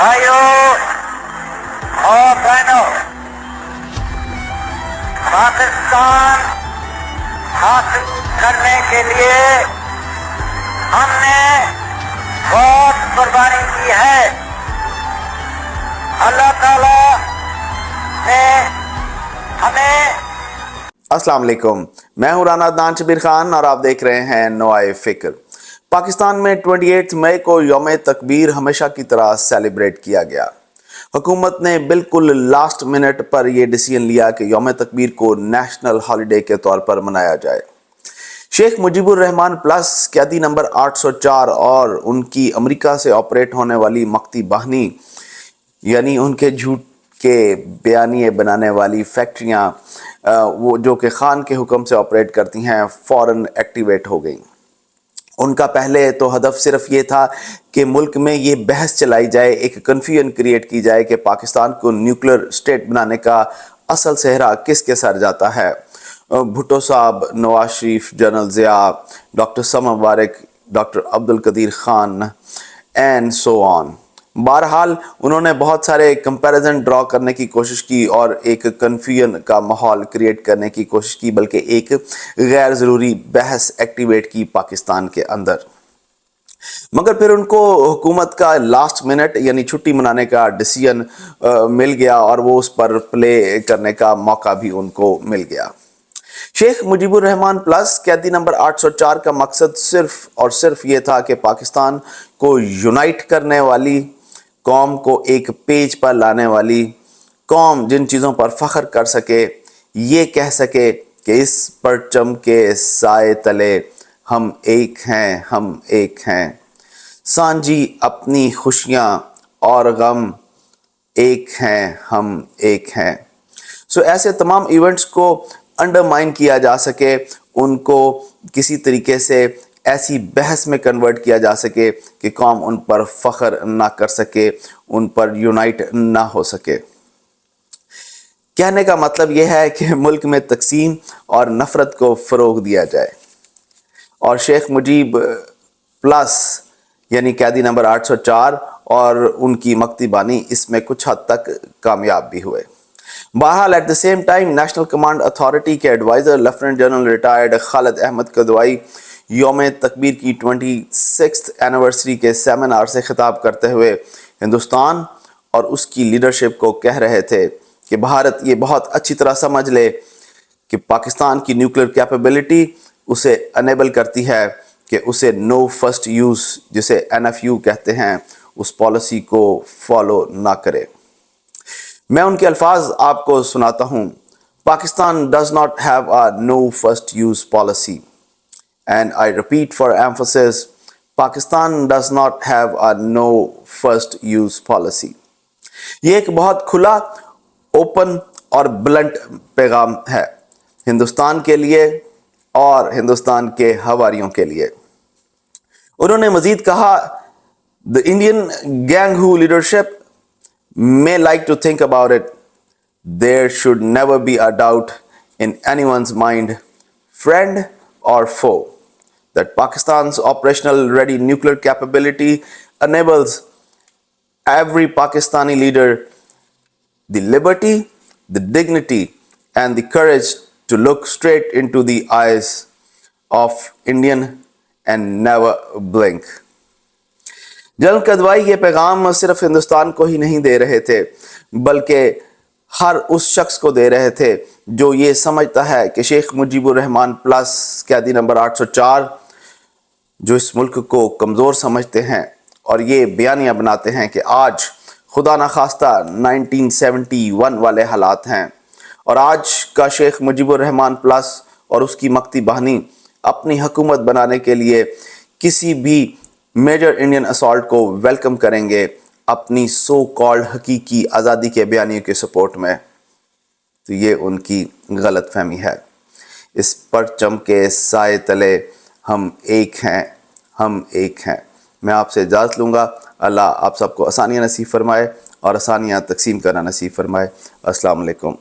भाइयों और बहनों, पाकिस्तान हासिल करने के लिए हमने बहुत कुर्बानी की है। अल्लाह ताला ने हमें अस्सलाम वालेकुम, मैं हूं राना अदनान शबीर खान और आप देख रहे हैं नोआए फिक्र। पाकिस्तान में 28 मई को यौम तकबीर हमेशा की तरह सेलिब्रेट किया गया। हुकूमत ने बिल्कुल लास्ट मिनट पर यह डिसीजन लिया कि यौम तकबीर को नेशनल हॉलिडे के तौर पर मनाया जाए। शेख मुजीबुर रहमान प्लस कैदी नंबर 804 और उनकी अमेरिका से ऑपरेट होने वाली मक्ती बाहनी यानी उनके झूठ के बयानिए बनाने वाली फैक्ट्रियां वो जो कि खान के हुक्म से ऑपरेट करती हैं फौरन एक्टिवेट हो गई। उनका पहले तो हदफ सिर्फ ये था कि मुल्क में ये बहस चलाई जाए, एक कन्फ्यूजन क्रिएट की जाए कि पाकिस्तान को न्यूक्लियर स्टेट बनाने का असल सेहरा किसके सर जाता है। Bhutto Sahab, Nawaz Sharif, general Zia, doctor Samar Mubarak, doctor Abdul Qadeer Khan and so on. बहरहाल उन्होंने बहुत सारे कंपैरिजन ड्रॉ करने की कोशिश की और एक कन्फ्यूजन का माहौल क्रिएट करने की कोशिश की, बल्कि एक गैर ज़रूरी बहस एक्टिवेट की पाकिस्तान के अंदर। मगर फिर उनको हुकूमत का लास्ट मिनट यानी छुट्टी मनाने का डिसीजन मिल गया और वो उस पर प्ले करने का मौका भी उनको मिल गया। शेख मुजीबुर रहमान प्लस कैदी नंबर 804 का मकसद सिर्फ और सिर्फ ये था कि पाकिस्तान को यूनाइट करने वाली कौम को एक पेज पर लाने वाली कौम जिन चीज़ों पर फख्र कर सके, ये कह सके कि इस परचम के साए तले हम एक हैं, हम एक हैं, सांझी अपनी खुशियाँ और गम, एक हैं, हम एक हैं। सो ऐसे तमाम इवेंट्स को अंडरमाइन किया जा सके, उनको किसी तरीके से ऐसी बहस में कन्वर्ट किया जा सके कि कौम उन पर फख्र ना कर सके, उन पर यूनाइट ना हो सके। कहने का मतलब यह है कि मुल्क में तकसीम और नफरत को फ़रोग दिया जाए। और शेख मुजीब प्लस यानी कैदी नंबर 804 और उनकी मक्ती बानी इसमें कुछ हद तक कामयाब भी हुए। बहरहाल at the same time national command authority के adviser lieutenant general retired Khalid Ahmed Kidwai Youm Takbeer की 26th एनिवर्सरी के सेमिनार से खिताब करते हुए हिंदुस्तान और उसकी लीडरशिप को कह रहे थे कि भारत ये बहुत अच्छी तरह समझ ले कि पाकिस्तान की न्यूक्लियर कैपेबिलिटी उसे अनेबल करती है कि उसे नो फर्स्ट यूज़ जिसे NFU कहते हैं उस पॉलिसी को फॉलो ना करे। मैं उनके अल्फाज आपको सुनाता हूँ। Pakistan does not have a no first use policy and I repeat for emphasis, Pakistan does not have a no first use policy। ये एक बहुत खुला, ओपन और ब्लंट पैगाम है हिंदुस्तान के लिए और हिंदुस्तान के हवारियों के लिए। उन्होंने मजीद कहा, The Indian gang who leadership may like to think about it, there should never be a doubt in anyone's mind, friend or foe, that Pakistan's operational ready nuclear capability enables every Pakistani leader the liberty, the dignity and the courage to look straight into the eyes of Indian and never blink। General Kidwai ये पैगाम सिर्फ हिंदुस्तान को ही नहीं दे रहे थे, बल्कि हर उस शख्स को दे रहे थे जो ये समझता है कि शेख मुजीबुर रहमान प्लस कैदी नंबर 804 जो इस मुल्क को कमज़ोर समझते हैं और ये बयानियाँ बनाते हैं कि आज खुदा न खास्ता 1971 वाले हालात हैं और आज का शेख मुजीबुर रहमान प्लस और उसकी मक्ती बाहनी अपनी हुकूमत बनाने के लिए किसी भी मेजर इंडियन असॉल्ट को वेलकम करेंगे अपनी सो कॉल्ड हकीकी आज़ादी के बयानियों के सपोर्ट में। तो ये उनकी गलत फहमी है। इस परचम के साए तले हम एक हैं, हम एक हैं। मैं आपसे इजाज़त लूँगा। अल्लाह आप सबको आसानियाँ नसीब फरमाए और आसानियाँ तकसीम करना नसीब फरमाए। अस्सलाम वालेकुम।